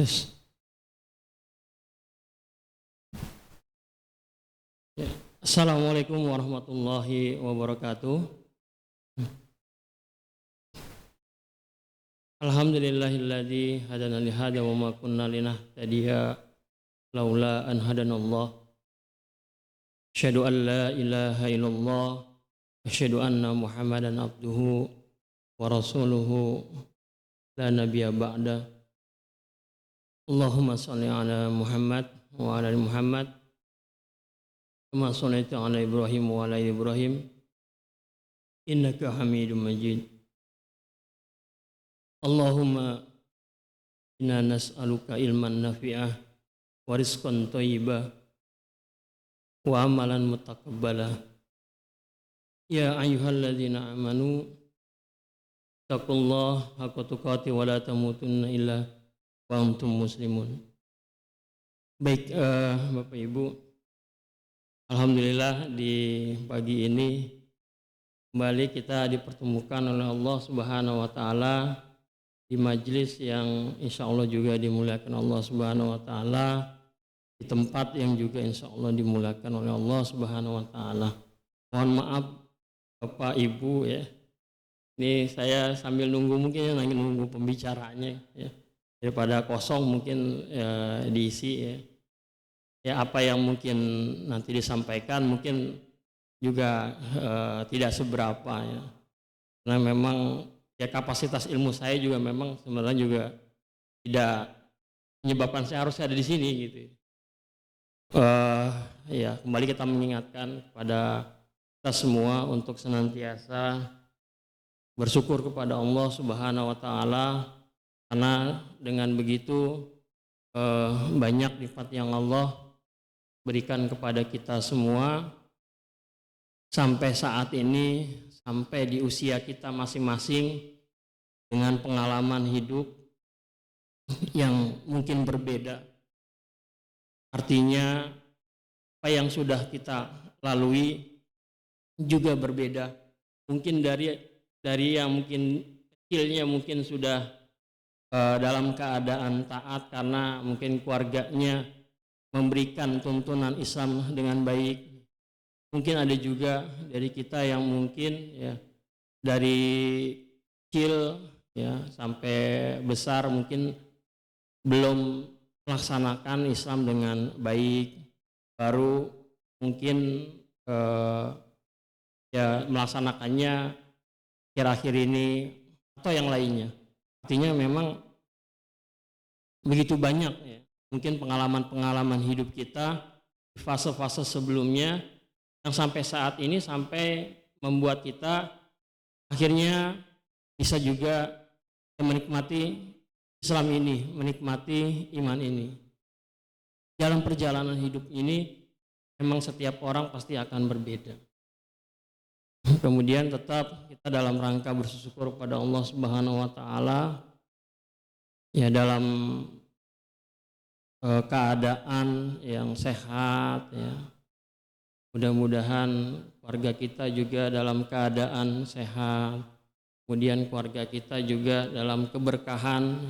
Yes. Ya. Assalamualaikum warahmatullahi wabarakatuh. Alhamdulillahilladzi hadana li hadza wa ma kunna linahtadiya laula an hadanallah. Asyhadu an la ilaha illallah wa asyhadu anna Muhammadan abduhu wa rasuluhu la nabiyya ba'da. Allahumma shalli ala Muhammad wa ala ali Muhammad kama shallaita ala Ibrahim wa ala ali Ibrahim innaka Hamidum Majid. Allahumma inna nas'aluka ilman nafi'ah wa rizqan thayyibah wa amalan mutaqabbalah. Ya ayyuhalladzina amanu taqullaha haqqa tuqatih wa la tamutunna illa wa antum muslimun. Baik, Bapak Ibu, alhamdulillah di pagi ini kembali kita dipertemukan oleh Allah Subhanahu wa taala di majelis yang insya Allah juga dimuliakan Allah Subhanahu wa taala, di tempat yang juga insya Allah dimuliakan oleh Allah Subhanahu wa taala. Mohon maaf Bapak Ibu ya, ini saya sambil nunggu, mungkin lagi nunggu pembicaranya ya, daripada kosong mungkin diisi ya. Ya apa yang mungkin nanti disampaikan mungkin juga tidak seberapa ya, karena memang ya kapasitas ilmu saya juga memang sebenarnya juga tidak menyebabkan saya harus ada di sini gitu. Ya kembali kita mengingatkan kepada kita semua untuk senantiasa bersyukur kepada Allah Subhanahu wa taala, karena dengan begitu banyak nikmat yang Allah berikan kepada kita semua sampai saat ini, sampai di usia kita masing-masing dengan pengalaman hidup yang mungkin berbeda. Artinya apa yang sudah kita lalui juga berbeda. Mungkin dari yang mungkin kecilnya mungkin sudah dalam keadaan taat karena mungkin keluarganya memberikan tuntunan Islam dengan baik. Mungkin ada juga dari kita yang mungkin ya dari kecil ya sampai besar mungkin belum melaksanakan Islam dengan baik, baru mungkin ya melaksanakannya akhir-akhir ini atau yang lainnya. Artinya memang begitu banyak ya, mungkin pengalaman-pengalaman hidup kita di fase-fase sebelumnya yang sampai saat ini sampai membuat kita akhirnya bisa juga menikmati Islam ini, menikmati iman ini. Dalam perjalanan hidup ini memang setiap orang pasti akan berbeda. Kemudian tetap kita dalam rangka bersyukur pada Allah Subhanahu wa taala ya, dalam keadaan yang sehat ya. Mudah-mudahan keluarga kita juga dalam keadaan sehat. Kemudian keluarga kita juga dalam keberkahan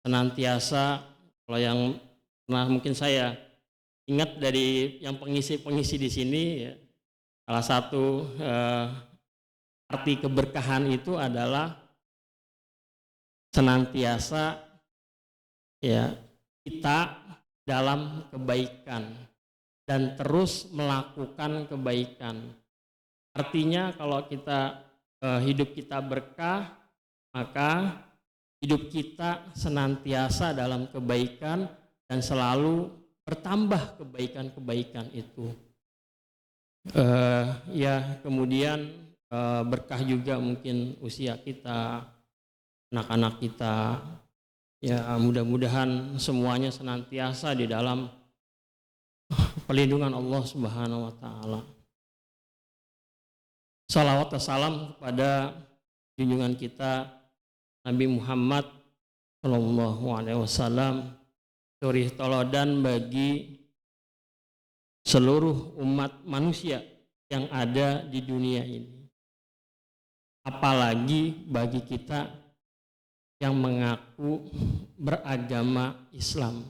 senantiasa. Kalau yang pernah mungkin saya ingat dari yang pengisi-pengisi di sini ya, salah satu arti keberkahan itu adalah senantiasa ya kita dalam kebaikan dan terus melakukan kebaikan. Artinya kalau kita hidup kita berkah, maka hidup kita senantiasa dalam kebaikan dan selalu bertambah kebaikan-kebaikan itu. Ya kemudian berkah juga mungkin usia kita, anak-anak kita. Ya mudah-mudahan semuanya senantiasa di dalam perlindungan Allah Subhanahu wa taala. Salawat dan salam kepada junjungan kita Nabi Muhammad sallallahu alaihi wasallam, suri teladan bagi seluruh umat manusia yang ada di dunia ini. Apalagi bagi kita yang mengaku beragama Islam,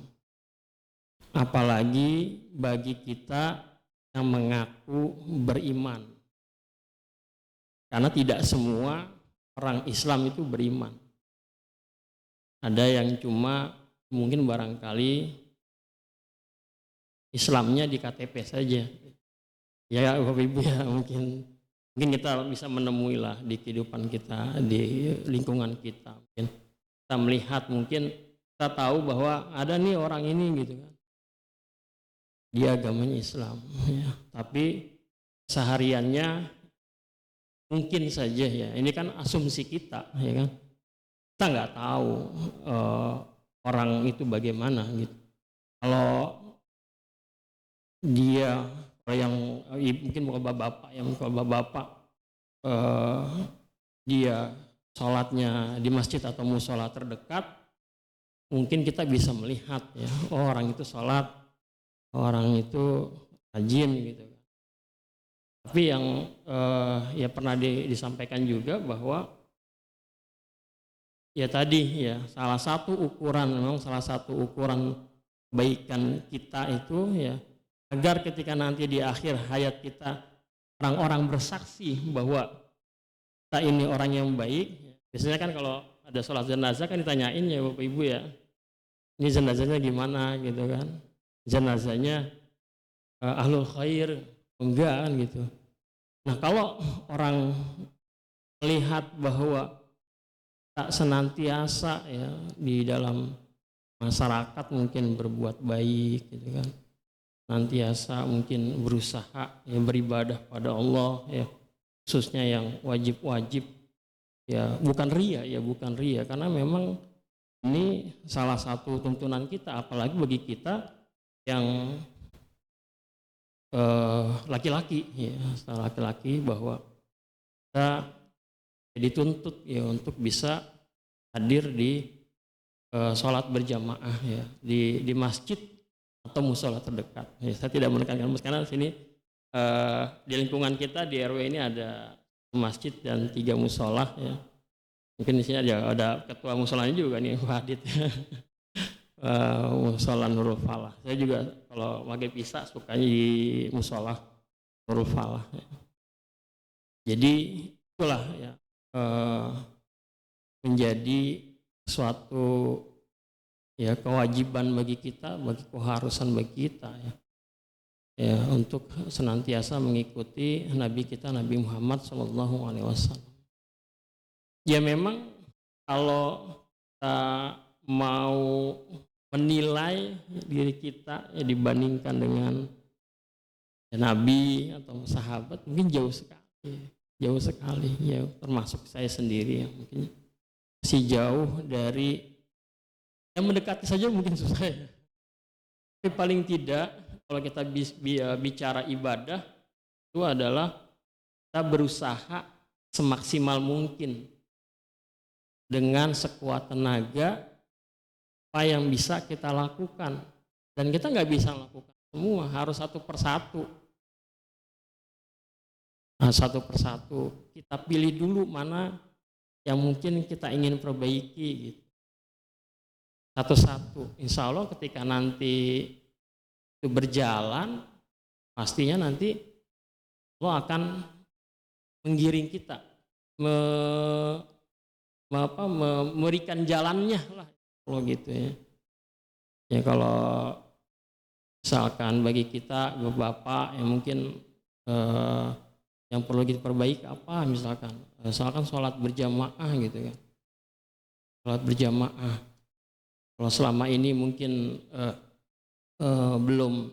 apalagi bagi kita yang mengaku beriman, karena tidak semua orang Islam itu beriman. Ada yang cuma mungkin barangkali Islamnya di KTP saja. Ya Bapak Ibu ya, mungkin kita bisa menemui lah di kehidupan kita, di lingkungan kita. Mungkin kita melihat, mungkin kita tahu bahwa ada nih orang ini gitu kan, dia agamanya Islam, ya. Tapi sehariannya mungkin saja ya, ini kan asumsi kita, ya kan. Kita nggak tahu orang itu bagaimana gitu. Kalau dia yang mungkin bapak-bapak, dia sholatnya di masjid atau musola terdekat, mungkin kita bisa melihat ya, oh, orang itu sholat, orang itu rajin gitu. Tapi yang ya pernah disampaikan juga bahwa ya tadi ya, salah satu ukuran kebaikan kita itu ya, agar ketika nanti di akhir hayat kita orang-orang bersaksi bahwa kita ini orang yang baik. Biasanya kan kalau ada sholat jenazah kan ditanyain ya Bapak Ibu ya, ini jenazahnya gimana gitu kan, jenazahnya ahlul khair enggak kan gitu. Nah kalau orang melihat bahwa tak senantiasa ya di dalam masyarakat mungkin berbuat baik gitu kan, nantiasa mungkin berusaha ya beribadah pada Allah ya, khususnya yang wajib-wajib ya, bukan ria karena memang ini salah satu tuntunan kita, apalagi bagi kita yang laki-laki ya, laki-laki, bahwa kita dituntut ya untuk bisa hadir di sholat berjamaah ya di masjid atau musola terdekat. Ya, saya tidak menekankan karena sini di lingkungan kita di RW ini ada masjid dan 3 musola ya. Mungkin di sini ada ketua musolanya juga nih, Pak Adit. Musola Nurul Falah. Saya juga kalau pakai pisah sukanya di musola Nurul Falah. Ya. Jadi itulah ya menjadi suatu ya kewajiban bagi kita, bagi keharusan bagi kita ya untuk senantiasa mengikuti Nabi kita Nabi Muhammad SAW. Ya memang kalau kita mau menilai diri kita ya dibandingkan dengan ya, Nabi atau sahabat mungkin jauh sekali ya, termasuk saya sendiri ya mungkin masih jauh dari yang mendekati saja, mungkin susah ya. Tapi paling tidak kalau kita bicara ibadah itu adalah kita berusaha semaksimal mungkin dengan sekuat tenaga apa yang bisa kita lakukan, dan kita nggak bisa lakukan semua, harus satu persatu. Nah, satu persatu kita pilih dulu mana yang mungkin kita ingin perbaiki gitu. Satu-satu, insya Allah ketika nanti itu berjalan, pastinya nanti Allah akan menggiring kita, memberikan jalannya lah, kalau gitu ya. Ya kalau misalkan bagi kita bapak yang mungkin yang perlu kita perbaiki apa, misalkan sholat berjamaah gitu kan, sholat berjamaah. Kalau selama ini mungkin belum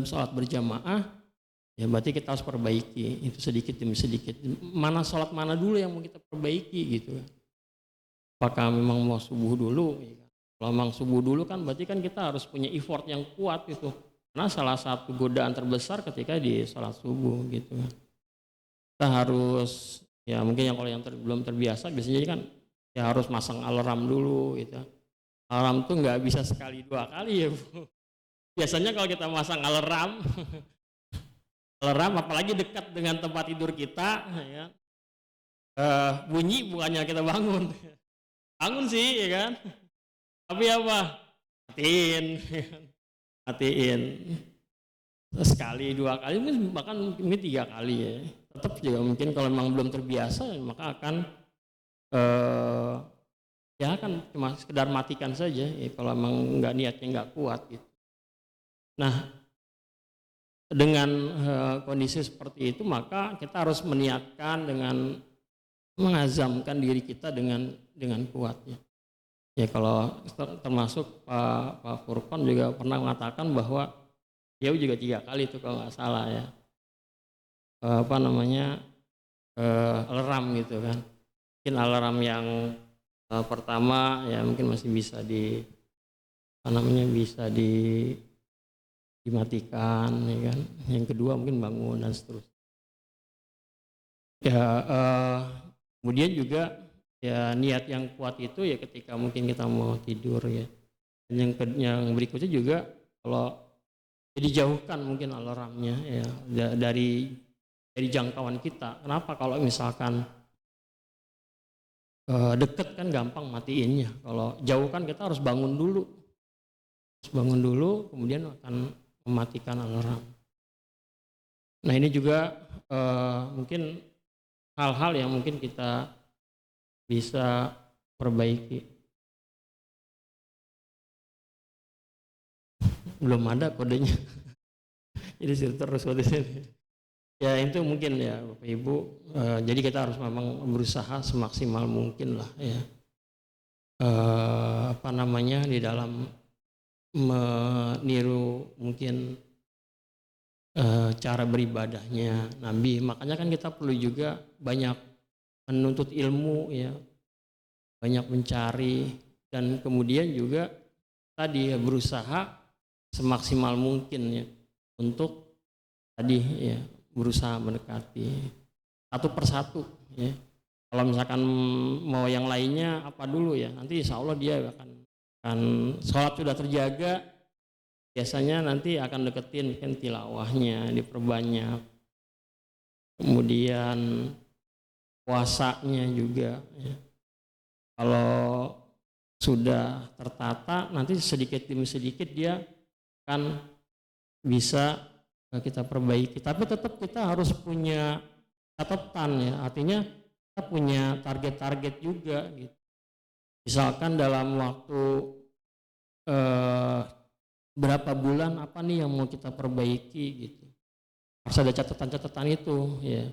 sholat berjamaah, ya berarti kita harus perbaiki itu sedikit demi sedikit. Mana sholat mana dulu yang mau kita perbaiki gitu. Apakah memang mau subuh dulu? Kalau memang subuh dulu kan berarti kan kita harus punya effort yang kuat gitu. Karena salah satu godaan terbesar ketika di sholat subuh gitu. Kita harus ya mungkin yang kalau yang belum terbiasa biasanya kan ya harus masang alarm dulu gitu. Alarm tuh nggak bisa sekali 2 kali ya Bu. Biasanya kalau kita masang alarm apalagi dekat dengan tempat tidur kita ya, bunyi bukannya kita bangun, bangun sih ya kan, tapi apa, matiin. Matiin sekali, dua kali, bahkan mungkin tiga kali ya. Tetap juga mungkin kalau memang belum terbiasa maka akan ya akan cuma sekedar matikan saja ya, kalau memang nggak niatnya nggak kuat gitu. Nah, dengan kondisi seperti itu maka kita harus meniatkan dengan mengazamkan diri kita dengan kuatnya. Ya kalau termasuk Pak Furqan juga pernah mengatakan bahwa dia juga 3 kali itu kalau nggak salah ya, alarm gitu kan. Mungkin alarm yang pertama ya mungkin masih bisa dimatikan ya kan. Yang kedua mungkin bangun dan seterusnya. Ya kemudian juga ya niat yang kuat itu ya ketika mungkin kita mau tidur ya. Dan yang berikutnya juga kalau dijauhkan mungkin alarmnya ya dari jangkauan kita. Kenapa? Kalau misalkan deket kan gampang matiinnya. Kalau jauh kan kita harus bangun dulu. Kemudian akan mematikan alarm. Nah ini juga mungkin hal-hal yang mungkin kita bisa perbaiki. Belum ada kodenya. Jadi terus kode sini. Ya itu mungkin ya Bapak Ibu. Jadi kita harus memang berusaha semaksimal mungkin lah ya. Di dalam meniru mungkin cara beribadahnya Nabi. Makanya kan kita perlu juga banyak menuntut ilmu ya, banyak mencari dan kemudian juga tadi ya berusaha semaksimal mungkin ya untuk tadi ya berusaha mendekati satu persatu ya. Kalau misalkan mau yang lainnya apa dulu ya, nanti insya Allah dia akan sholat sudah terjaga, biasanya nanti akan deketin kan tilawahnya diperbanyak, kemudian puasanya juga ya. Kalau sudah tertata nanti sedikit demi sedikit dia akan bisa kita perbaiki, tapi tetap kita harus punya catatan ya, artinya kita punya target-target juga gitu. Misalkan dalam waktu berapa bulan apa nih yang mau kita perbaiki gitu. Harus ada catatan-catatan itu ya.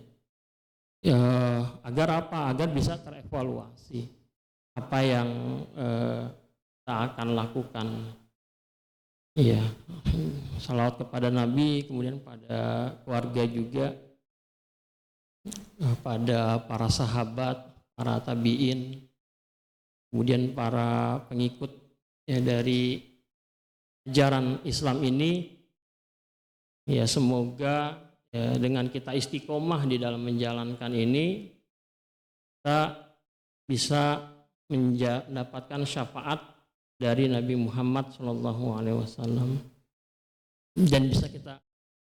Agar apa? Agar bisa terevaluasi apa yang kita akan lakukan. Iya, salawat kepada Nabi, kemudian pada keluarga juga, pada para sahabat, para tabiin, kemudian para pengikut ya, dari ajaran Islam ini, ya semoga ya, dengan kita istiqomah di dalam menjalankan ini, kita bisa mendapatkan syafaat dari Nabi Muhammad SAW dan bisa kita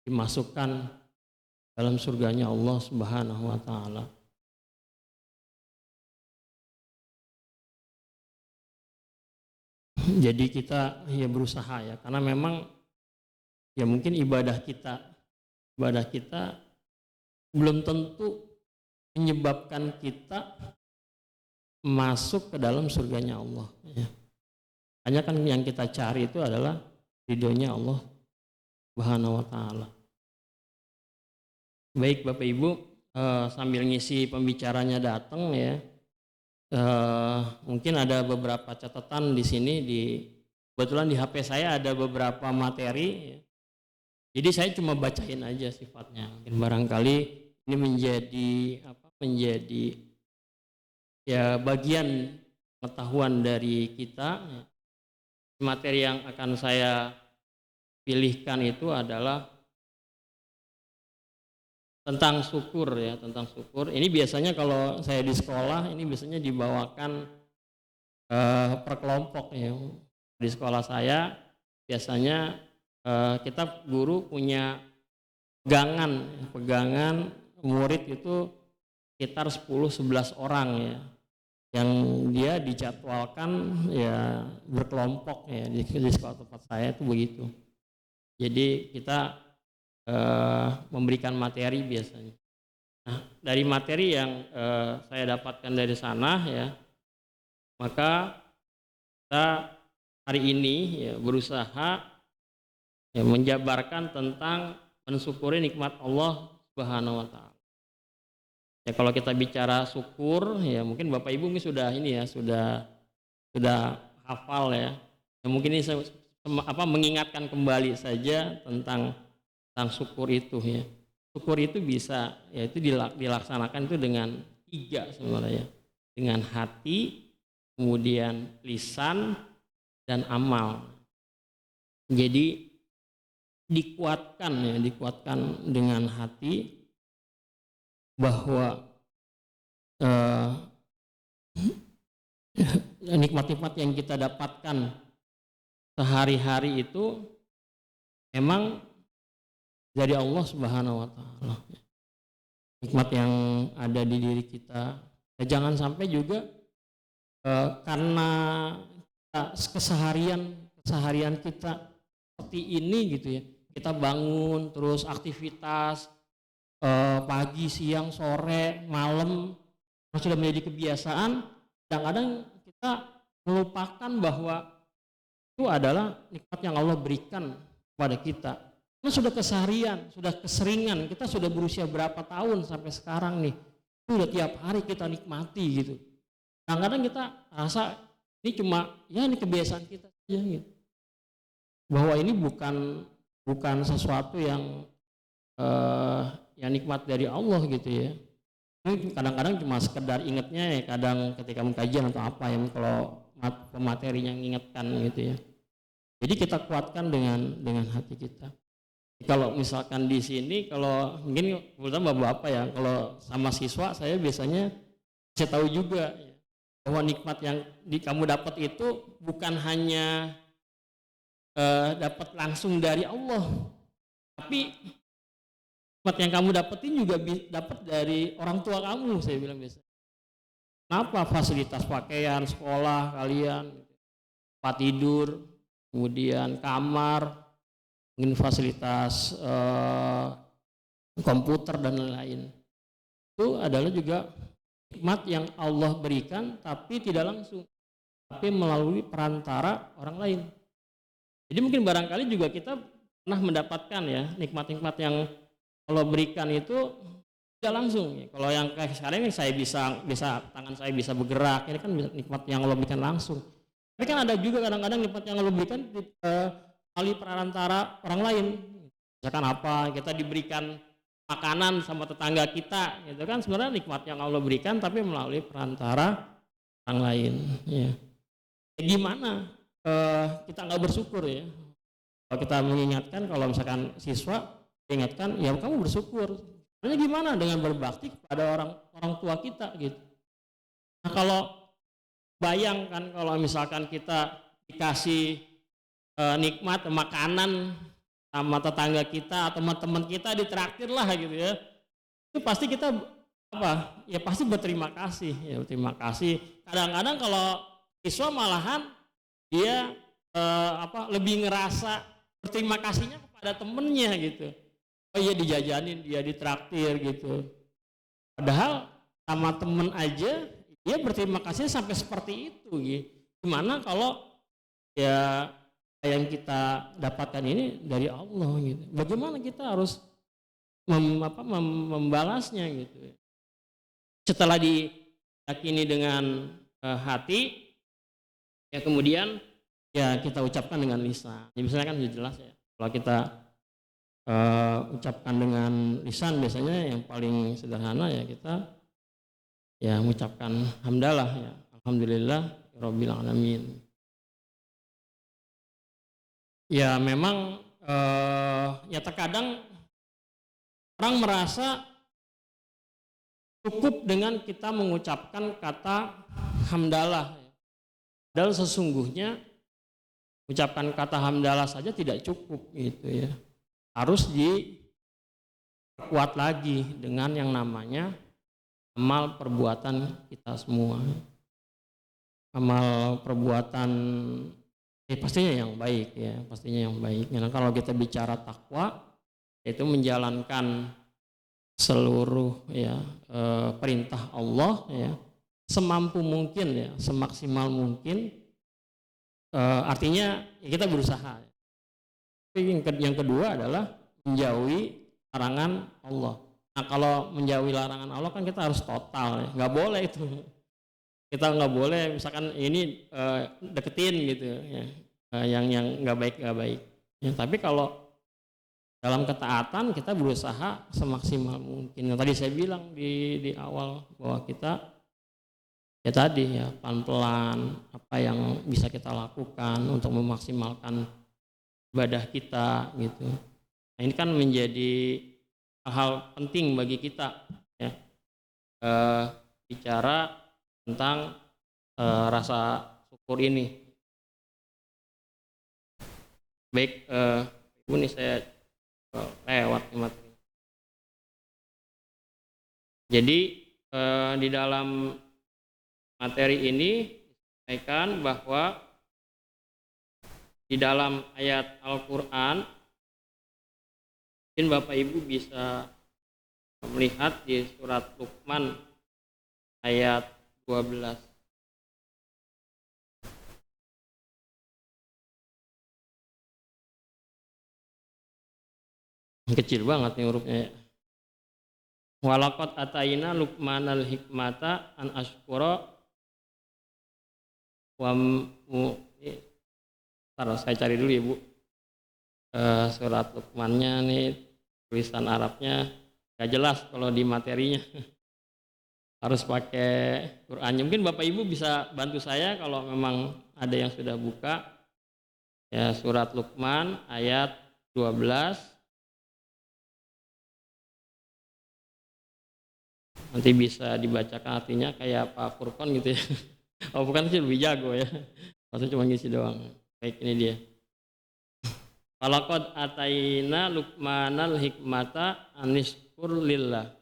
dimasukkan dalam surganya Allah Subhanahu wa Ta'ala. Jadi kita ya berusaha ya, karena memang ya mungkin ibadah kita belum tentu menyebabkan kita masuk ke dalam surganya Allah ya. Hanya kan yang kita cari itu adalah ridhonya Allah Subhanahu wa Ta'ala. Baik Bapak Ibu, sambil ngisi pembicaranya datang ya, mungkin ada beberapa catatan di sini, kebetulan di HP saya ada beberapa materi ya. Jadi saya cuma bacain aja sifatnya. Mungkin barangkali ini menjadi ya bagian pengetahuan dari kita ya. Materi yang akan saya pilihkan itu adalah tentang syukur ya, tentang syukur. Ini biasanya kalau saya di sekolah ini biasanya dibawakan per kelompok ya. Di sekolah saya biasanya kita guru punya pegangan murid itu sekitar 10-11 orang ya. yang dia dijadwalkan ya berkelompok ya di sekolah tempat saya itu begitu. Jadi kita memberikan materi biasanya. Nah, dari materi yang saya dapatkan dari sana ya, maka kita hari ini ya berusaha ya menjabarkan tentang mensyukuri nikmat Allah Subhanahu wa taala. Ya kalau kita bicara syukur ya mungkin Bapak Ibu ini sudah hafal ya. Ya mungkin ini mengingatkan kembali saja tentang syukur itu ya. Syukur itu bisa yaitu dilaksanakan itu dengan 3 sebenarnya. Dengan hati, kemudian lisan dan amal. Jadi dikuatkan dengan hati bahwa nikmat-nikmat yang kita dapatkan sehari-hari itu memang dari Allah Subhanahu wa taala. Nikmat yang ada di diri kita. Ya, jangan sampai juga karena keseharian kita seperti ini gitu ya. Kita bangun terus aktivitas pagi, siang, sore, malam sudah menjadi kebiasaan. Kadang-kadang kita melupakan bahwa itu adalah nikmat yang Allah berikan kepada kita. Ini sudah keseharian, sudah keseringan, kita sudah berusia berapa tahun sampai sekarang nih, itu udah tiap hari kita nikmati gitu. Kadang-kadang kita rasa ini cuma ya ini kebiasaan kita aja gitu. Bahwa ini bukan sesuatu yang nikmat dari Allah gitu ya. Kadang-kadang cuma sekedar ingatnya ya, kadang ketika mengkajian atau apa ya kalau pematerinya mengingatkan gitu ya. Jadi kita kuatkan dengan hati kita. Kalau misalkan di sini, kalau mungkin terutama Bapak ya, kalau sama siswa saya biasanya saya tahu juga ya, bahwa nikmat yang kamu dapat itu bukan hanya dapat langsung dari Allah, tapi nikmat yang kamu dapetin juga dapat dari orang tua kamu, saya bilang biasa. Kenapa? Fasilitas pakaian, sekolah kalian, tempat tidur, kemudian kamar, mungkin fasilitas komputer dan lain-lain. Itu adalah juga nikmat yang Allah berikan tapi tidak langsung, tapi melalui perantara orang lain. Jadi mungkin barangkali juga kita pernah mendapatkan ya nikmat-nikmat yang Allah berikan itu tidak langsung. Kalau yang kayak sekarang ini saya bisa tangan saya bisa bergerak, ini kan nikmat yang Allah berikan langsung. Tapi kan ada juga kadang-kadang nikmat yang Allah berikan melalui perantara orang lain. Misalkan apa, kita diberikan makanan sama tetangga kita, gitu kan sebenarnya nikmat yang Allah berikan tapi melalui perantara orang lain. Ya. Gimana kita nggak bersyukur ya? Kalau kita mengingatkan, kalau misalkan siswa ingatkan, ya kamu bersyukur. Caranya gimana? Dengan berbakti kepada orang tua kita gitu. Nah kalau bayangkan kalau misalkan kita dikasih nikmat makanan sama tetangga kita atau teman-teman kita ditraktir lah gitu ya, itu pasti kita apa? Ya pasti berterima kasih. Ya berterima kasih. Kadang-kadang kalau siswa malahan dia lebih ngerasa berterima kasihnya kepada temennya gitu. Oh iya dijajanin, dia ditraktir gitu. Padahal sama temen aja dia berterima kasih sampai seperti itu gitu. Gimana kalau ya yang kita dapatkan ini dari Allah gitu. Bagaimana kita harus membalasnya gitu. Setelah diyakini dengan hati, ya kemudian ya kita ucapkan dengan lisan. Ya misalnya kan sudah jelas ya. Kalau kita ucapkan dengan lisan biasanya yang paling sederhana ya kita ya mengucapkan hamdalah ya, alhamdulillah rabbil alamin. Ya memang ya terkadang orang merasa cukup dengan kita mengucapkan kata hamdalah ya. Padahal sesungguhnya ucapkan kata hamdalah saja tidak cukup gitu ya. Harus diperkuat lagi dengan yang namanya amal perbuatan kita semua. amal perbuatan pastinya yang baik ya, pastinya yang baik. Karena kalau kita bicara takwa itu menjalankan seluruh ya perintah Allah ya semampu mungkin ya, semaksimal mungkin. Artinya ya kita berusaha. Tapi yang kedua adalah menjauhi larangan Allah. Nah kalau menjauhi larangan Allah kan kita harus total ya, nggak boleh itu. Kita nggak boleh misalkan ini deketin gitu ya, yang nggak baik. Ya, tapi kalau dalam ketaatan kita berusaha semaksimal mungkin. Yang tadi saya bilang di awal bahwa kita ya tadi ya pelan-pelan apa yang bisa kita lakukan untuk memaksimalkan ibadah kita gitu. Nah, ini kan menjadi hal penting bagi kita ya, bicara tentang rasa syukur ini. Baik, Ibu nih saya lewat materi. Jadi di dalam materi ini disampaikan bahwa di dalam ayat Al-Quran, mungkin Bapak Ibu bisa melihat di surat Luqman ayat 12. Kecil banget nih hurufnya ya. Walaqad ataina Luqmanal hikmata an ashkura saya cari dulu ya Bu. Surat Luqmannya nih tulisan Arabnya gak jelas kalau di materinya. Harus pakai Qur'annya. Mungkin Bapak Ibu bisa bantu saya kalau memang ada yang sudah buka ya, surat Luqman ayat 12. Nanti bisa dibacakan artinya kayak Pak Furqon gitu ya. Oh bukan sih, lebih jago ya. Maksudnya cuma ngisi doang. Baik, ini dia. Walaqad ataina Luqmanal hikmata anishkur lillah.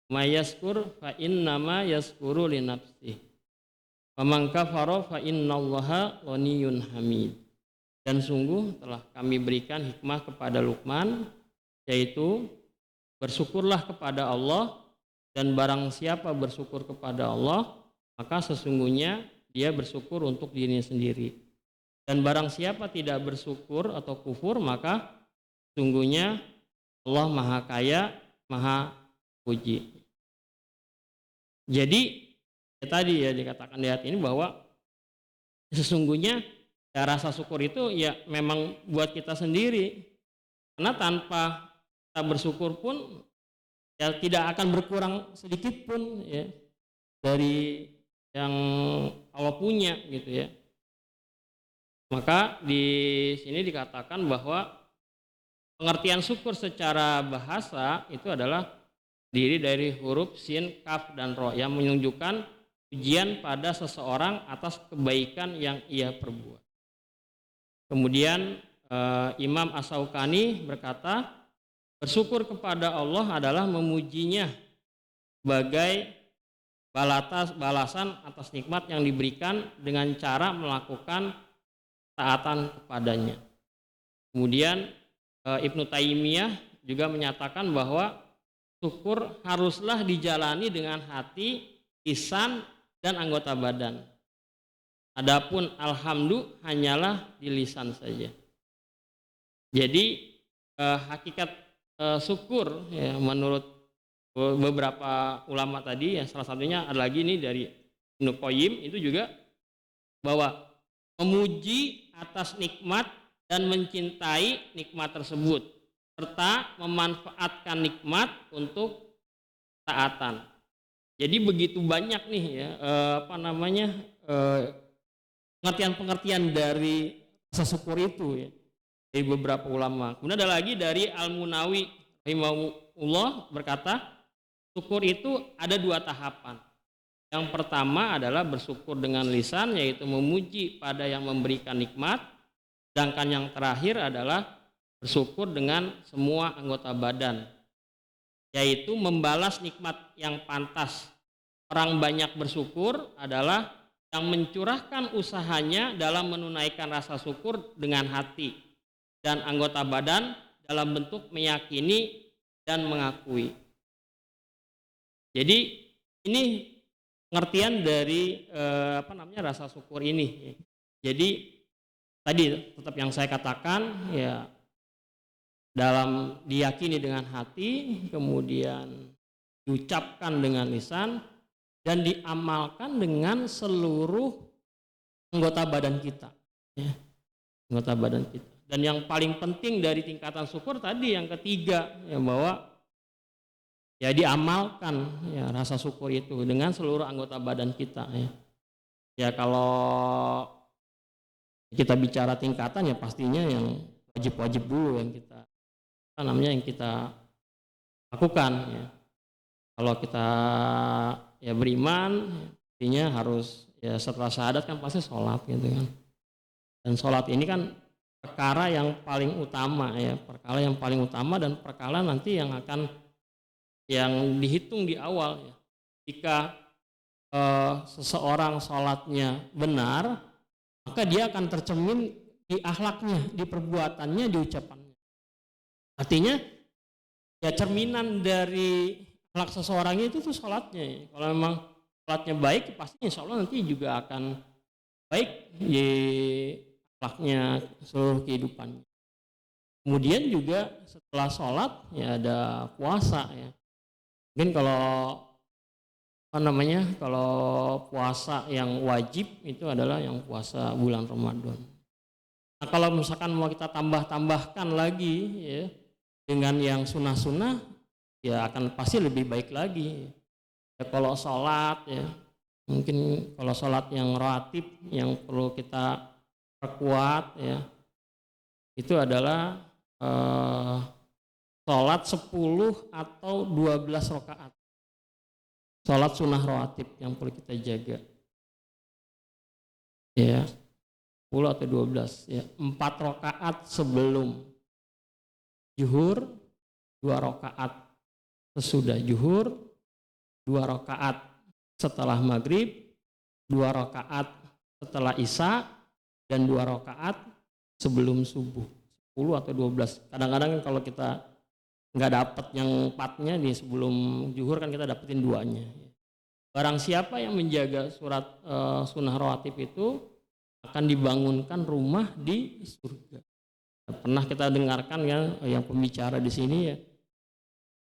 Mayaskur fa innama yaskuru li nafsih. Wa man kafara fa innallaha ghaniyyun hamid. Dan sungguh telah kami berikan hikmah kepada Luqman, yaitu bersyukurlah kepada Allah, dan barang siapa bersyukur kepada Allah, maka sesungguhnya dia bersyukur untuk dirinya sendiri. Dan barang siapa tidak bersyukur atau kufur, maka sesungguhnya Allah Maha Kaya, Maha Puji. Jadi ya tadi ya dikatakan di ayat ini bahwa sesungguhnya ya rasa syukur itu ya memang buat kita sendiri. Karena tanpa kita bersyukur pun ya tidak akan berkurang sedikit pun ya dari yang Allah punya gitu ya. Maka di sini dikatakan bahwa pengertian syukur secara bahasa itu adalah diri dari huruf sin, kaf, dan ro yang menunjukkan pujian pada seseorang atas kebaikan yang ia perbuat. Kemudian Imam As-Syaukani berkata, bersyukur kepada Allah adalah memujinya sebagai balasan atas nikmat yang diberikan dengan cara melakukan taatan kepadanya. Kemudian Ibnu Taimiyah juga menyatakan bahwa syukur haruslah dijalani dengan hati, lisan, dan anggota badan. Adapun alhamdulillah hanyalah di lisan saja. Jadi hakikat syukur ya, menurut beberapa ulama tadi ya, salah satunya ada lagi nih dari Ibnu Qayyim itu juga bahwa memuji atas nikmat dan mencintai nikmat tersebut serta memanfaatkan nikmat untuk taatan. Jadi begitu banyak nih ya pengertian-pengertian dari rasa syukur itu ya dari beberapa ulama. Kemudian ada lagi dari Al-Munawi rahimahullah berkata, syukur itu ada dua tahapan. Yang pertama adalah bersyukur dengan lisan, yaitu memuji pada yang memberikan nikmat. Sedangkan yang terakhir adalah bersyukur dengan semua anggota badan, yaitu membalas nikmat yang pantas. Orang banyak bersyukur adalah yang mencurahkan usahanya dalam menunaikan rasa syukur dengan hati dan anggota badan dalam bentuk meyakini dan mengakui. Jadi ini pengertian dari rasa syukur ini. Jadi tadi tetap yang saya katakan ya, dalam diyakini dengan hati, kemudian diucapkan dengan lisan, dan diamalkan dengan seluruh anggota badan kita, ya, anggota badan kita. Dan yang paling penting dari tingkatan syukur tadi yang ketiga, ya, bahwa ya diamalkan ya rasa syukur itu dengan seluruh anggota badan kita. Ya, ya kalau kita bicara tingkatan ya pastinya yang wajib-wajib dulu yang kita yang kita lakukan. Ya. Kalau kita ya beriman, artinya harus ya setelah syahadat kan pasti sholat gitu kan. Dan sholat ini kan perkara yang paling utama ya, perkara yang paling utama dan perkara nanti yang akan yang dihitung di awal ya. Jika seseorang sholatnya benar, maka dia akan tercermin di akhlaknya, di perbuatannya, di ucapannya. Artinya ya cerminan dari akhlak seseorang itu tuh sholatnya ya. Kalau memang sholatnya baik, pasti insya Allah nanti juga akan baik di akhlaknya seluruh kehidupannya. Kemudian juga setelah sholat ya ada puasa ya. Mungkin kalau kalau puasa yang wajib itu adalah yang puasa bulan Ramadan. Nah kalau misalkan mau kita tambahkan lagi ya dengan yang sunnah-sunnah, ya akan pasti lebih baik lagi. Ya, kalau sholat ya, mungkin kalau sholat yang rawatib yang perlu kita perkuat ya, itu adalah sholat 10 atau 12 rakaat. Sholat sunnah rawatib yang perlu kita jaga. Ya, 10 atau 12 ya, 4 rakaat sebelum zuhur, 2 rakaat sesudah zuhur, 2 rakaat setelah maghrib, 2 rakaat setelah isya, dan 2 rakaat sebelum subuh. 10 atau 12. Kadang-kadang kalau kita nggak dapat yang 4-nya di sebelum zuhur kan kita dapetin 2-nya. Barang siapa yang menjaga surat sunnah rawatib itu akan dibangunkan rumah di surga. Pernah kita dengarkan ya yang pembicara di sini ya,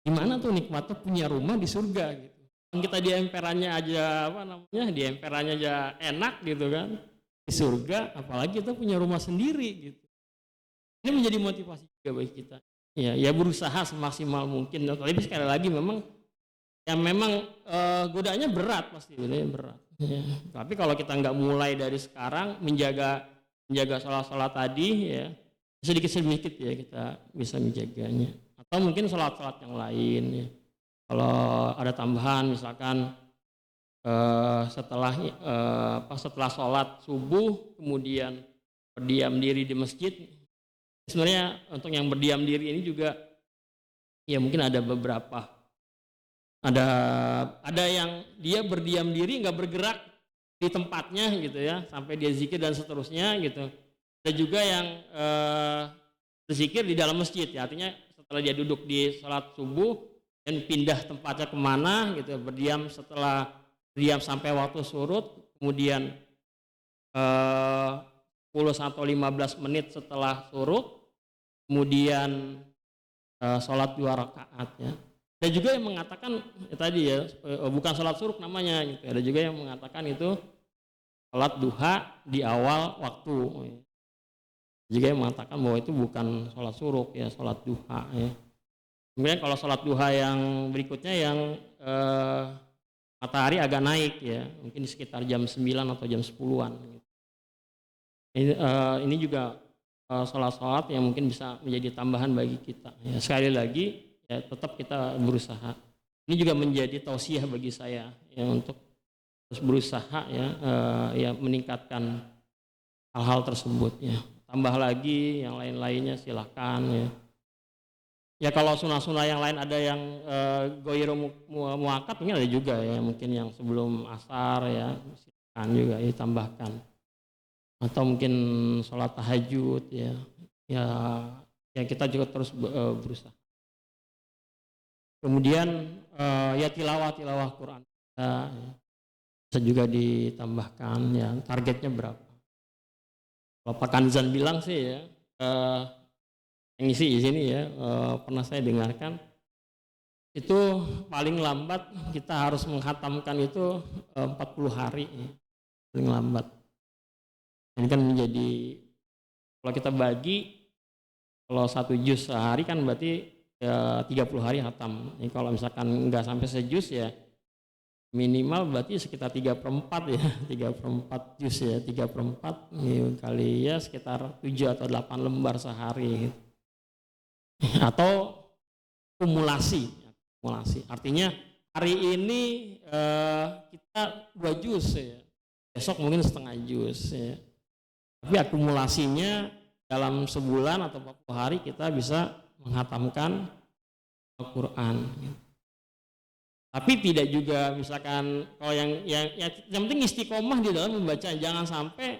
gimana tuh nikmatnya punya rumah di surga gitu. Kita di emperannya aja di emperannya aja enak gitu kan, di surga apalagi kita punya rumah sendiri gitu. Ini menjadi motivasi juga bagi kita. Ya berusaha semaksimal mungkin. Tapi sekali lagi memang godaannya berat pasti, berat. Ya. Tapi kalau kita nggak mulai dari sekarang menjaga sholat tadi ya, sedikit-sedikit ya kita bisa menjaganya. Atau mungkin sholat-sholat yang lain ya. Kalau ada tambahan misalkan setelah sholat subuh kemudian berdiam diri di masjid. Sebenarnya untuk yang berdiam diri ini juga ya mungkin ada beberapa. Ada yang dia berdiam diri nggak bergerak di tempatnya gitu ya sampai dia zikir dan seterusnya gitu. Ada juga yang berzikir di dalam masjid ya, artinya setelah dia duduk di sholat subuh dan pindah tempatnya kemana gitu, berdiam sampai waktu surut, kemudian 10 atau 15 menit setelah surut kemudian sholat 2 rakaat ya. Ada juga yang mengatakan ya tadi ya bukan sholat suruk namanya gitu. Ada juga yang mengatakan itu sholat duha di awal waktu. Juga yang mengatakan bahwa itu bukan sholat suruk ya, sholat duha ya. Kemudian kalau sholat duha yang berikutnya yang matahari agak naik ya, mungkin di sekitar jam 9 atau jam 10-an. Ini juga sholat-sholat yang mungkin bisa menjadi tambahan bagi kita. Ya, sekali lagi ya tetap kita berusaha. Ini juga menjadi tausiah bagi saya ya untuk terus berusaha ya meningkatkan hal-hal tersebut ya. Tambah lagi yang lain-lainnya silakan ya. Ya kalau sunnah-sunnah yang lain ada yang goiru muakat mungkin ada juga ya, mungkin yang sebelum asar ya kan juga ditambahkan, atau mungkin sholat tahajud ya, ya, ya kita juga terus berusaha. Kemudian ya tilawah Quran ya, bisa juga ditambahkan ya, targetnya berapa. Kalau Pak Kanzan bilang sih ya, yang isi di sini ya, pernah saya dengarkan itu paling lambat kita harus menghatamkan itu 40 hari ya, paling lambat. Ini kan menjadi, kalau kita bagi, kalau 1 juz sehari kan berarti ya 30 hari hatam. Ini kalau misalkan nggak sampai sejuz ya minimal berarti sekitar 3/4 ya, 3/4 juz ya, 3/4 kali ya sekitar 7 atau 8 lembar sehari. Atau kumulasi, artinya hari ini kita 2 juz ya, besok mungkin setengah juz ya, tapi akumulasinya dalam sebulan atau 40 hari kita bisa menghatamkan Al-Quran. Tapi tidak juga misalkan kalau yang penting istiqomah di dalam membaca, jangan sampai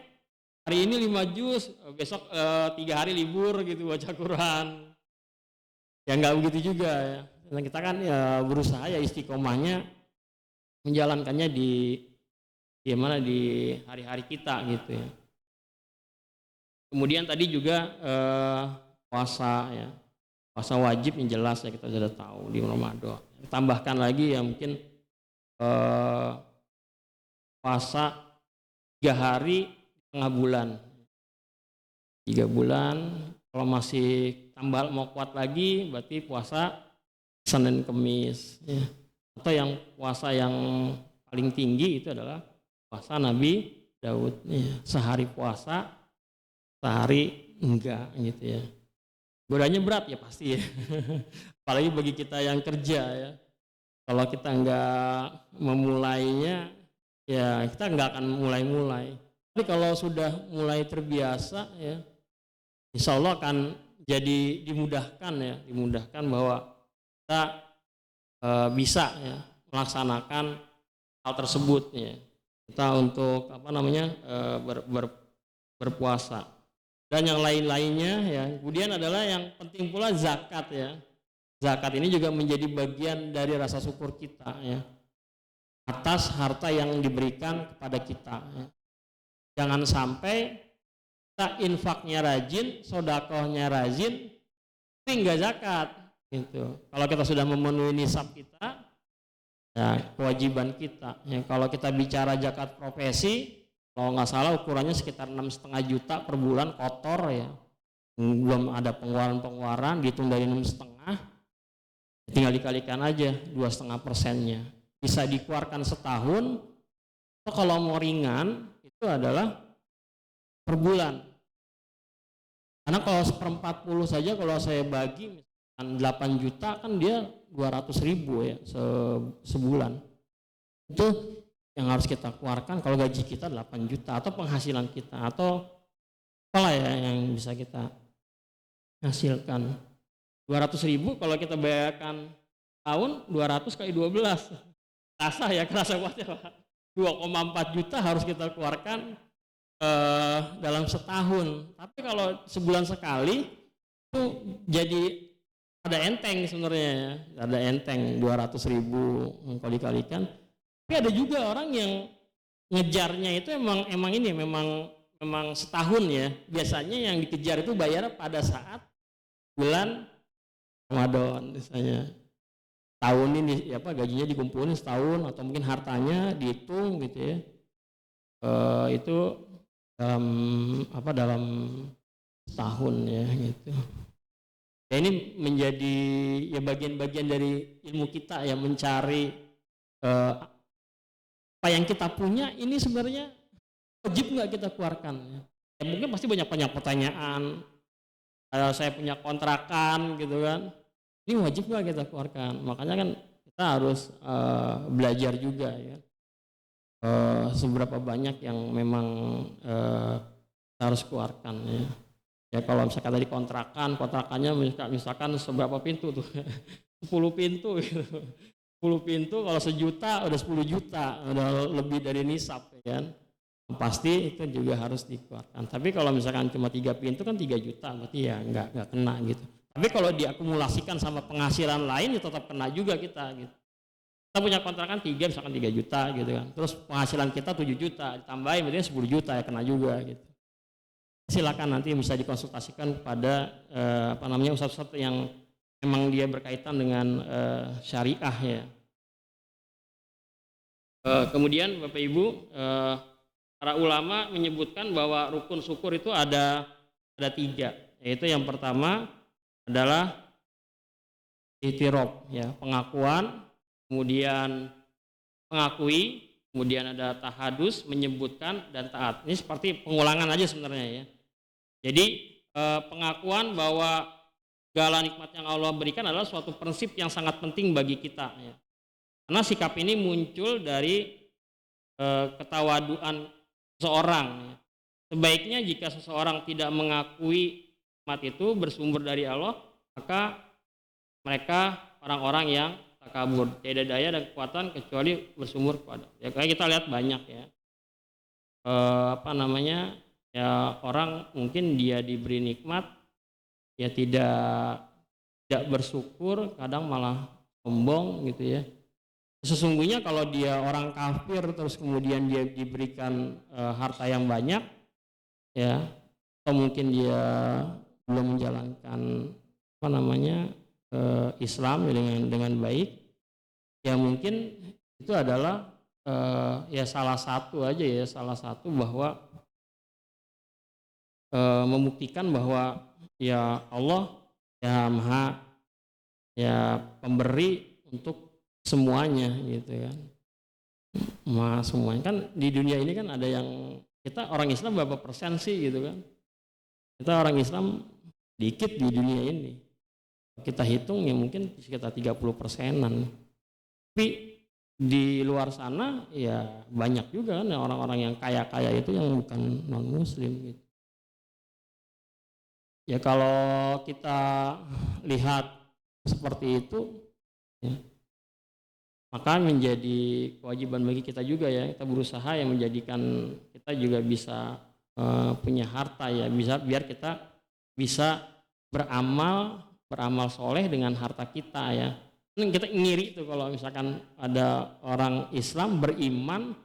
hari ini 5 juz, besok 3 hari libur gitu baca Quran. Ya nggak begitu juga ya. Nah, kita kan ya berusaha ya istiqomahnya menjalankannya di hari-hari kita gitu ya. Kemudian tadi juga puasa ya, puasa wajib yang jelas ya kita sudah tahu di Ramadan. Tambahkan lagi ya mungkin puasa 3 hari tengah bulan, 3 bulan. Kalau masih tambah mau kuat lagi berarti puasa Senin Kemis ya. Atau yang puasa yang paling tinggi itu adalah puasa Nabi Daud ya. Sehari puasa, sehari enggak gitu ya. Godanya berat ya pasti ya. Apalagi bagi kita yang kerja ya. Kalau kita enggak memulainya ya kita enggak akan mulai-mulai. Tapi kalau sudah mulai terbiasa ya, insya Allah akan jadi dimudahkan bahwa kita bisa ya melaksanakan hal tersebut ya. Kita untuk berpuasa dan yang lain-lainnya ya. Kemudian adalah yang penting pula zakat ya. Zakat ini juga menjadi bagian dari rasa syukur kita ya atas harta yang diberikan kepada kita ya. Jangan sampai kita infaknya rajin, sodakohnya rajin, tapi enggak zakat gitu. Kalau kita sudah memenuhi nisab kita, ya kewajiban kita. Ya, kalau kita bicara zakat profesi, kalau nggak salah ukurannya sekitar 6,5 juta per bulan kotor ya. Belum ada pengeluaran, dihitung dari 6,5, tinggal dikalikan aja 2,5%-nya. Bisa dikeluarkan setahun, atau kalau mau ringan itu adalah per bulan. Karena kalau 1/40 saja kalau saya bagi misalkan 8 juta kan dia 200.000 ya sebulan. Itu yang harus kita keluarkan kalau gaji kita 8 juta atau penghasilan kita atau apalah ya yang bisa kita hasilkan. 200.000 kalau kita bayarkan tahun 200 kali 12. Kerasa banget ya Pak. 2,4 juta harus kita keluarkan dalam setahun. Tapi kalau sebulan sekali itu jadi ada enteng sebenarnya ya. Ada enteng 200.000 kalau dikalikan. Tapi ada juga orang yang ngejarnya itu memang setahun ya. Biasanya yang dikejar itu bayar pada saat bulan Ramadan misalnya. Tahun ini gajinya dikumpulin setahun atau mungkin hartanya dihitung gitu ya. Itu dalam setahun ya gitu. Ya ini menjadi ya bagian-bagian dari ilmu kita ya mencari apa yang kita punya ini sebenarnya wajib nggak kita keluarkan ya. Ya mungkin pasti banyak pertanyaan. Saya punya kontrakan gitu kan, ini wajib nggak kita keluarkan? Makanya kan kita harus belajar juga ya. Seberapa banyak yang memang harus keluarkan ya. Ya kalau misalkan tadi kontrakannya misalkan seberapa pintu tuh 10 pintu gitu. 10 pintu kalau 1 juta udah 10 juta udah lebih dari nisab ya kan. pasti itu juga harus dikeluarkan. Tapi kalau misalkan cuma 3 pintu kan 3 juta, berarti ya nggak kena gitu. Tapi kalau diakumulasikan sama penghasilan lain ya tetap kena juga kita gitu. Kita punya kontrakan 3 misalkan 3 juta gitu kan. Terus penghasilan kita 7 juta, ditambahin berarti 10 juta ya kena juga gitu. Silakan nanti bisa dikonsultasikan kepada ustadz-ustadz yang memang dia berkaitan dengan syariah ya. Kemudian Bapak Ibu, para ulama menyebutkan bahwa rukun syukur itu ada 3, yaitu yang pertama adalah i'tiraf ya, pengakuan, kemudian mengakui, kemudian ada tahadus, menyebutkan, dan taat. Ini seperti pengulangan aja sebenarnya ya. Jadi pengakuan bahwa segala nikmat yang Allah berikan adalah suatu prinsip yang sangat penting bagi kita ya. Karena sikap ini muncul dari ketawaduan seseorang ya. Sebaiknya jika seseorang tidak mengakui nikmat itu bersumber dari Allah, maka mereka orang-orang yang takabur, tidak daya dan kekuatan kecuali bersumber kepada. Ya kayak kita lihat banyak ya. Ya orang mungkin dia diberi nikmat ya tidak bersyukur, kadang malah sombong gitu ya. Sesungguhnya kalau dia orang kafir terus kemudian dia diberikan harta yang banyak ya, atau mungkin dia belum menjalankan Islam dengan baik, ya mungkin itu adalah ya salah satu bahwa membuktikan bahwa ya Allah ya maha ya pemberi untuk semuanya gitu kan. Maha semuanya kan. Di dunia ini kan ada yang, kita orang Islam berapa persen sih gitu kan. Kita orang Islam dikit di dunia ini, kita hitung ya mungkin sekitar 30%-an. Tapi di luar sana ya banyak juga kan orang-orang yang kaya-kaya itu yang bukan non muslim gitu. Ya kalau kita lihat seperti itu ya, maka menjadi kewajiban bagi kita juga ya, kita berusaha yang menjadikan kita juga bisa punya harta ya, biar kita bisa beramal soleh dengan harta kita ya. Kita ngiri tuh kalau misalkan ada orang Islam beriman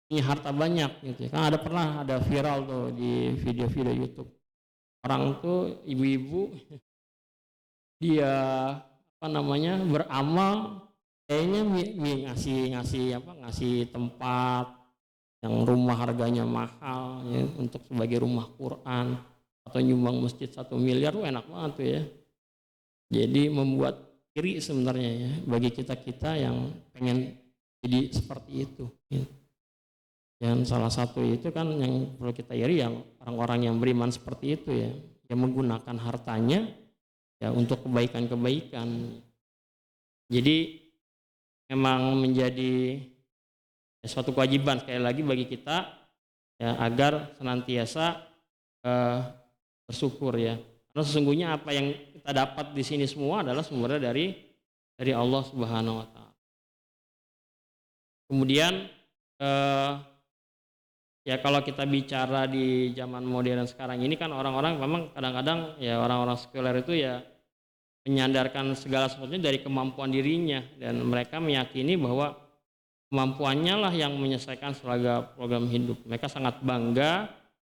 punya harta banyak gitu ya. Kan pernah ada viral tuh di video-video YouTube. Orang tuh ibu-ibu dia beramal kayaknya ngasih tempat yang rumah harganya mahal ya, untuk sebagai rumah Quran, atau nyumbang masjid 1 miliar, enak banget tuh ya. Jadi membuat iri sebenarnya ya bagi kita yang pengen jadi seperti itu. Dan salah satu itu kan yang perlu kita iri yang orang-orang yang beriman seperti itu ya, yang menggunakan hartanya ya untuk kebaikan-kebaikan. Jadi memang menjadi suatu kewajiban sekali lagi bagi kita ya, agar senantiasa bersyukur ya. Karena sesungguhnya apa yang kita dapat di sini semua adalah sumbernya dari Allah Subhanahu wa taala. Kemudian ya kalau kita bicara di zaman modern sekarang ini kan orang-orang memang kadang-kadang ya orang-orang sekuler itu ya menyandarkan segala sesuatunya dari kemampuan dirinya, dan mereka meyakini bahwa kemampuannya lah yang menyelesaikan segala program hidup. Mereka sangat bangga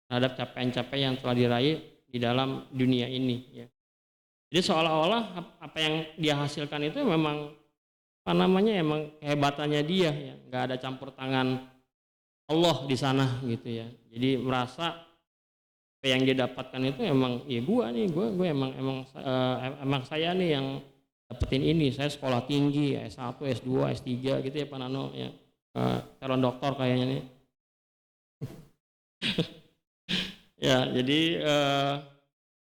terhadap capaian-capaian yang telah diraih di dalam dunia ini ya. Jadi seolah-olah apa yang dia hasilkan itu memang emang kehebatannya dia ya, nggak ada campur tangan Allah di sana gitu ya. Jadi merasa apa yang dia dapatkan itu emang ya gue emang saya nih yang dapetin ini. Saya sekolah tinggi S1, S2, S3 gitu ya Pak Nano ya. Calon doktor kayaknya nih. Ya jadi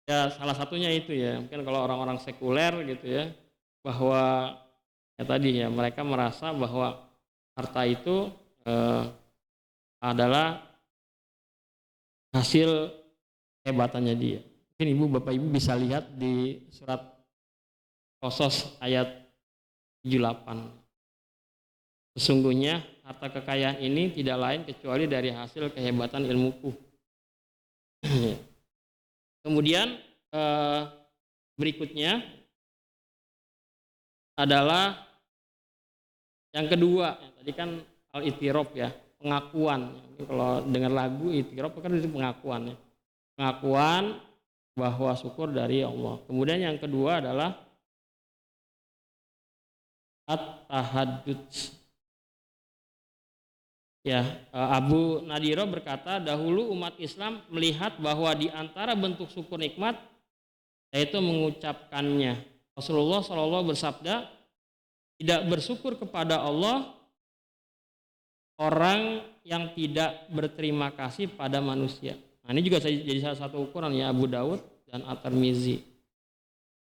ya salah satunya itu ya. Mungkin kalau orang-orang sekuler gitu ya, bahwa ya tadi ya mereka merasa bahwa harta itu adalah hasil kehebatannya dia. Mungkin Ibu Bapak Ibu bisa lihat di surat Qasas ayat 78. Sesungguhnya harta kekayaan ini tidak lain kecuali dari hasil kehebatan ilmuku. Kemudian berikutnya adalah yang kedua, tadi kan al-i'tiraf ya, pengakuan. Kalau dengar lagu i'tiraf kan itu pengakuan ya. Pengakuan bahwa syukur dari Allah. Kemudian yang kedua adalah at-tahaddud. Ya, Abu Nadiro berkata, dahulu umat Islam melihat bahwa di antara bentuk syukur nikmat yaitu mengucapkannya. Rasulullah SAW bersabda, tidak bersyukur kepada Allah orang yang tidak berterima kasih pada manusia. Nah, ini juga jadi salah satu ukuran ya, Abu Daud dan At-Tirmizi.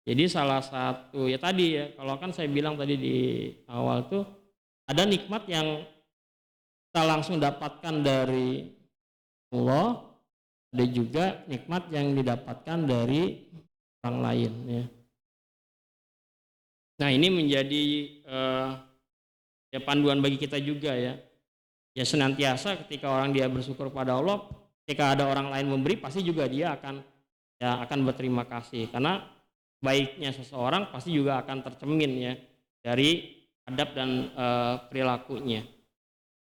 Jadi salah satu ya tadi ya, kalau kan saya bilang tadi di awal tuh ada nikmat yang kita langsung dapatkan dari Allah, ada juga nikmat yang didapatkan dari orang lain ya. Nah, ini menjadi ya panduan bagi kita juga ya. Ya senantiasa ketika orang dia bersyukur pada Allah, ketika ada orang lain memberi pasti juga dia akan berterima kasih, karena baiknya seseorang pasti juga akan tercermin ya dari adab dan perilakunya.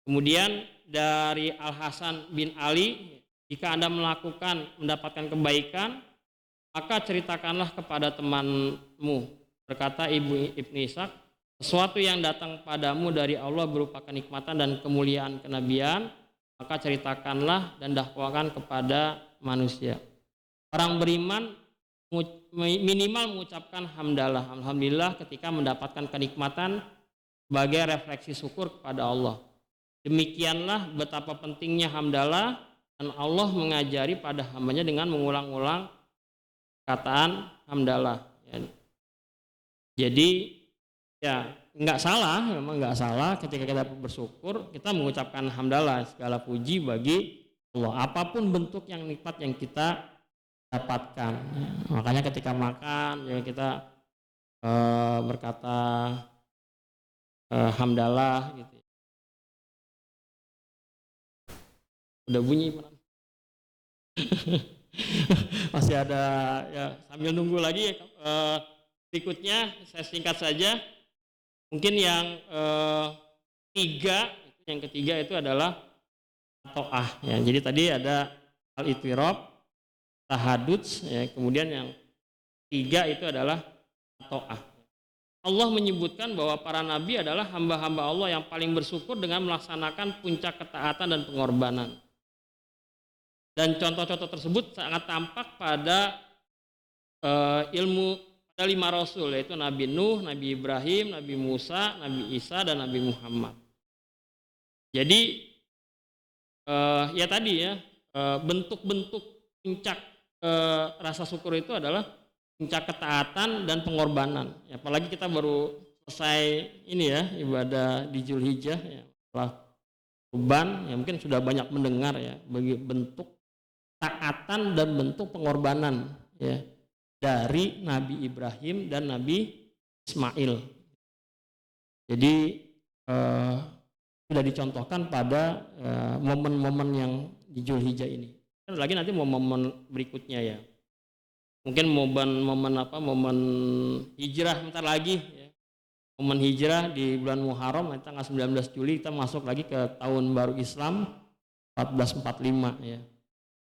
Kemudian dari Al Hasan bin Ali, jika Anda mendapatkan kebaikan, maka ceritakanlah kepada temanmu. Berkata Ibnu Ishaq, sesuatu yang datang padamu dari Allah berupa kenikmatan dan kemuliaan kenabian, maka ceritakanlah dan dakwakan kepada manusia. Orang beriman minimal mengucapkan hamdalah, alhamdulillah ketika mendapatkan kenikmatan sebagai refleksi syukur kepada Allah. Demikianlah betapa pentingnya hamdalah, dan Allah mengajari pada hambanya dengan mengulang-ulang kataan hamdalah. Jadi ya nggak salah, memang nggak salah ketika kita bersyukur kita mengucapkan hamdalah, segala puji bagi Allah apapun bentuk yang nikmat yang kita dapatkan. Makanya ketika makan ya kita berkata hamdalah gitu. Udah bunyi masih ada ya, sambil nunggu lagi berikutnya saya singkat saja. Mungkin yang ketiga itu adalah ta'ah ya. Jadi tadi ada al-i'tiraf, tahaddud ya, kemudian yang ketiga itu adalah ta'ah. Allah menyebutkan bahwa para nabi adalah hamba-hamba Allah yang paling bersyukur dengan melaksanakan puncak ketaatan dan pengorbanan. Dan contoh-contoh tersebut sangat tampak pada ilmu pada 5 rasul, yaitu Nabi Nuh, Nabi Ibrahim, Nabi Musa, Nabi Isa, dan Nabi Muhammad. Jadi ya tadi ya, bentuk-bentuk puncak rasa syukur itu adalah puncak ketaatan dan pengorbanan. Ya, apalagi kita baru selesai ini ya, ibadah di Zulhijjah ya, setelah Kurban ya, mungkin sudah banyak mendengar ya bagi bentuk taatan dan bentuk pengorbanan ya dari Nabi Ibrahim dan Nabi Ismail. Jadi sudah dicontohkan pada momen-momen yang di Zulhijjah ini. Lagi nanti momen berikutnya ya. Mungkin momen hijrah bentar lagi ya. Momen hijrah di bulan Muharram tanggal 19 Juli kita masuk lagi ke tahun baru Islam 1445 ya.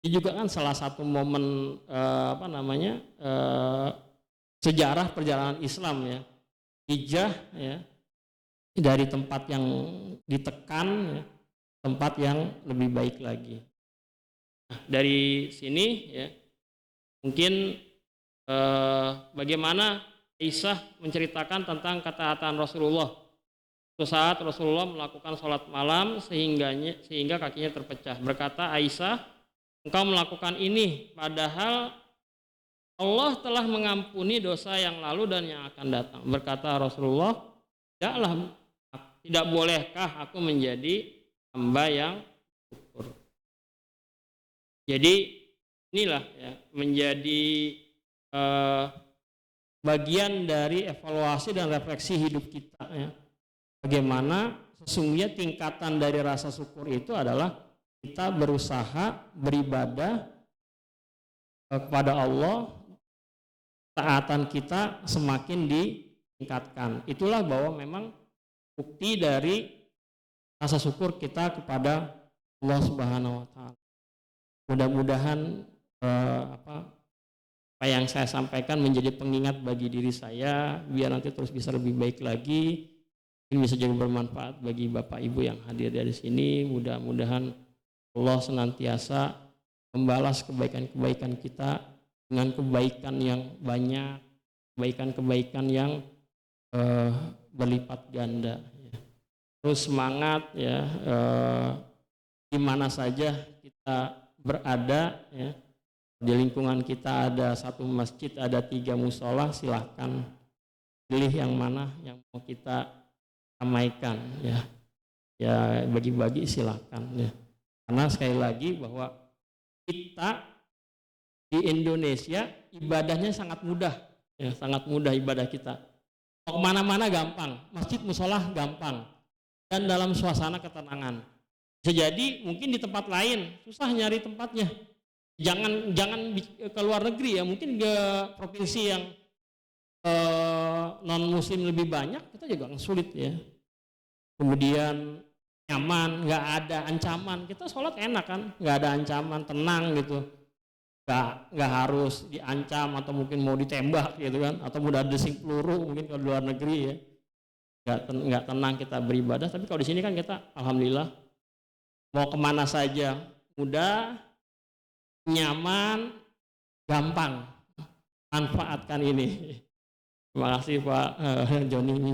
Ini juga kan salah satu momen sejarah perjalanan Islam ya. Hijrah ya dari tempat yang ditekan ya, tempat yang lebih baik lagi. Nah, dari sini ya mungkin bagaimana Aisyah menceritakan tentang ketaatan Rasulullah. Suatu saat Rasulullah melakukan sholat malam sehingga kakinya terpecah. Berkata Aisyah, engkau melakukan ini padahal Allah telah mengampuni dosa yang lalu dan yang akan datang. Berkata Rasulullah, tidak bolehkah aku menjadi hamba yang syukur. Jadi inilah ya menjadi bagian dari evaluasi dan refleksi hidup kita ya. Bagaimana sesungguhnya tingkatan dari rasa syukur itu adalah kita berusaha beribadah kepada Allah, taatan kita semakin ditingkatkan. Itulah bahwa memang bukti dari rasa syukur kita kepada Allah Subhanahu wa taala. Mudah-mudahan apa yang saya sampaikan menjadi pengingat bagi diri saya biar nanti terus bisa lebih baik lagi. Ini bisa jadi bermanfaat bagi Bapak Ibu yang hadir dari sini. Mudah-mudahan Allah senantiasa membalas kebaikan-kebaikan kita dengan kebaikan yang banyak, kebaikan-kebaikan yang berlipat ganda. Terus semangat ya, di mana saja kita berada ya. Di lingkungan kita ada satu masjid, ada 3 musola, silahkan pilih yang mana yang mau kita ramaikan ya. Ya bagi-bagi silahkan ya. Karena sekali lagi bahwa kita di Indonesia ibadahnya sangat mudah ya, sangat mudah ibadah kita. Mau kemana-mana gampang, masjid musola gampang dan dalam suasana ketenangan. Bisa jadi mungkin di tempat lain susah nyari tempatnya. Jangan ke luar negeri ya, mungkin ke provinsi yang non muslim lebih banyak, kita juga sulit ya. Kemudian nyaman, nggak ada ancaman, kita sholat enak kan, nggak ada ancaman, tenang gitu, nggak harus diancam atau mungkin mau ditembak gitu kan, atau mudah desing peluru mungkin kalau luar negeri ya, nggak tenang kita beribadah. Tapi kalau di sini kan kita alhamdulillah mau kemana saja mudah, nyaman, gampang. Manfaatkan ini. Terima kasih Pak Joni.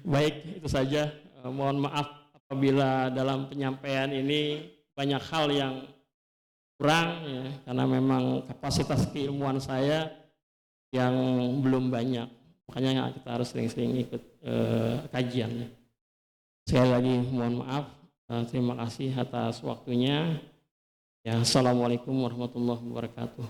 Baik, itu saja. Mohon maaf apabila dalam penyampaian ini banyak hal yang kurang ya, karena memang kapasitas keilmuan saya yang belum banyak. Makanya kita harus sering-sering ikut kajiannya. Sekali lagi mohon maaf. Terima kasih atas waktunya. Ya, assalamualaikum warahmatullahi wabarakatuh.